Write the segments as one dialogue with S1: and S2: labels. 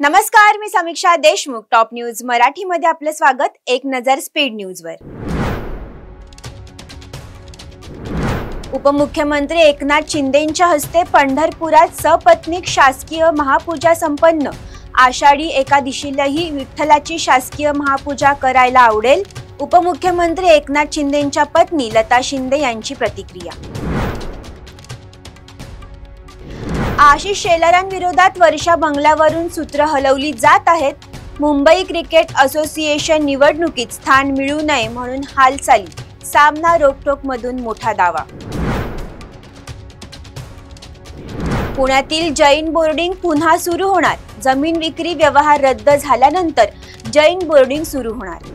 S1: नमस्कार, मी समीक्षा Deshmukh. Top news Marathi मध्ये आपलं स्वागत. एक नजर स्पीड न्यूजवर. उपमुख्यमंत्री एकनाथ शिंदेंच्या हस्ते पंढरपुरात सपत्नीक शासकीय महापूजा संपन्न. आषाढी एकादशीलाही विठ्ठलाची शासकीय महापूजा करायला आवडेल. उपमुख्यमंत्री एकनाथ शिंदेंच्या पत्नी लता शिंदे यांची प्रतिक्रिया. आशिष शेलारांविरोधात वर्षा बंगल्यावरून सूत्र हलवली जात आहेत. मुंबई क्रिकेट असोसिएशन निवडणुकीत स्थान मिळू नये म्हणून हालचाली. सामना रोकटोक मधून मोठा दावा. पुण्यातील जैन बोर्डिंग पुन्हा सुरू होणार. जमीन विक्री व्यवहार रद्द झाल्यानंतर जैन बोर्डिंग सुरू होणार.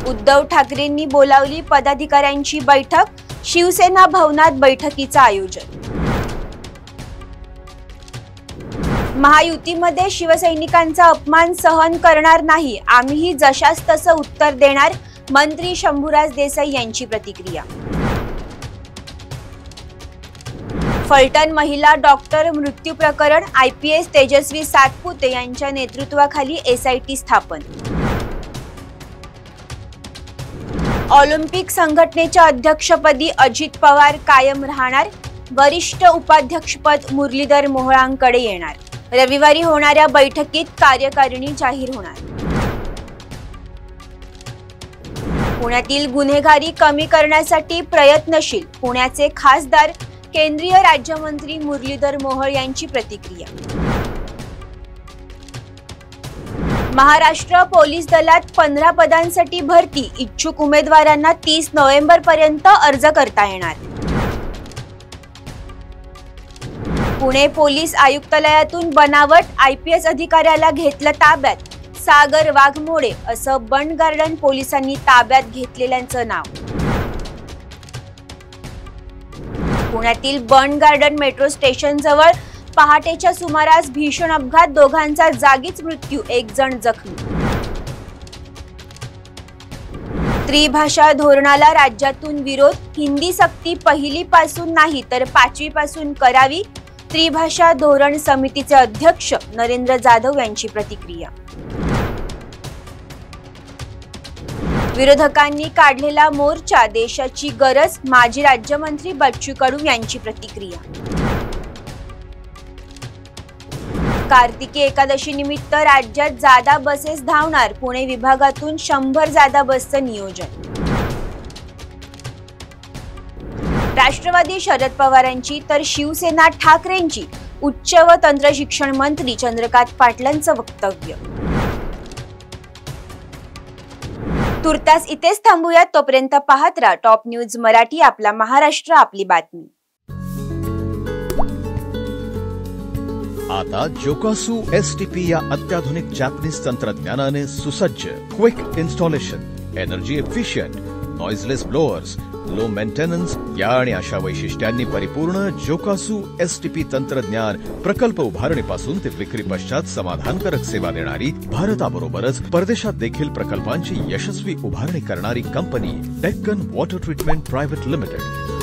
S1: उद्धव ठाकरेंनी बोलावली पदाधिकाऱ्यांची बैठक. शिवसेना भवनात बैठकीचं आयोजन. महायुतीमध्ये शिवसैनिकांचा अपमान सहन करणार नाही. आम्हीही जशास तसं उत्तर देणार. मंत्री शंभूराज देसाई यांची प्रतिक्रिया. फलटण महिला डॉक्टर मृत्यू प्रकरण. IPS तेजस्वी सातपुते यांच्या नेतृत्वाखाली SIT स्थापन. ऑलिम्पिक संघटनेच्या अध्यक्षपदी अजित पवार कायम राहणार. वरिष्ठ उपाध्यक्षपद मुरलीधर मोहोळांकडे येणार. रविवारी होणाऱ्या बैठकीत कार्यकारिणी जाहीर होणार. पुण्यातील गुन्हेगारी कमी करण्यासाठी प्रयत्नशील. पुण्याचे खासदार केंद्रीय राज्यमंत्री मुरलीधर मोहोळ यांची प्रतिक्रिया. महाराष्ट्र पोलीस दलात 15 पदांसाठी भरती. इच्छुक उमेदवारांना 30 नोव्हेंबर पर्यंत अर्ज करता येणार. पुणे पोलीस आयुक्तालयातून बनावट IPS अधिकाऱ्याला घेतलं ताब्यात. सागर वाघमोडे असं बंड गार्डन पोलिसांनी ताब्यात घेतलेल्यांचं नाव. पुण्यातील बंड गार्डन मेट्रो स्टेशन जवळ पहाटेच्या सुमारास भीषण अपघात. दोघांचा जागीच मृत्यू, एक जण जखमी. त्रिभाषा धोरणाला राज्यातून विरोध. हिंदी सक्ती पहिलीपासून नाही तर 5वी पासून करावी. त्रिभाषा धोरण समितीचे अध्यक्ष नरेंद्र जाधव यांची प्रतिक्रिया. विरोधकांनी काढलेला मोर्चा देशाची गरज. माजी राज्यमंत्री बच्चू कडू यांची प्रतिक्रिया. कार्तिकी एकादशी निमित्त राज्यात जादा बसेस धावणार. पुणे विभागातून 100 जादा बसचं नियोजन. राष्ट्रवादी शरद पवारांची तर शिवसेना ठाकरेंची. उच्च व तंत्र शिक्षण मंत्री चंद्रकांत पाटलांचं वक्तव्य. तुर्तास इथेच थांबूयात. तोपर्यंत पाहत राहा टॉप न्यूज मराठी. आपला महाराष्ट्र, आपली बातमी.
S2: आता जोकासु STP या अत्याधुनिक जॅपनीज तंत्रज्ञानाने सुसज्ज, quick installation, energy efficient, noiseless blowers, low maintenance या आणि अशा वैशिष्ट्यांनी परिपूर्ण जोकासु STP तंत्रज्ञान प्रकल्प उभारणीपासून ते विक्री पश्चात समाधानकारक सेवा देणारी, भारताबरोबरच परदेशात देखील प्रकल्पांची यशस्वी उभारणी करणारी company Deccan water treatment private limited.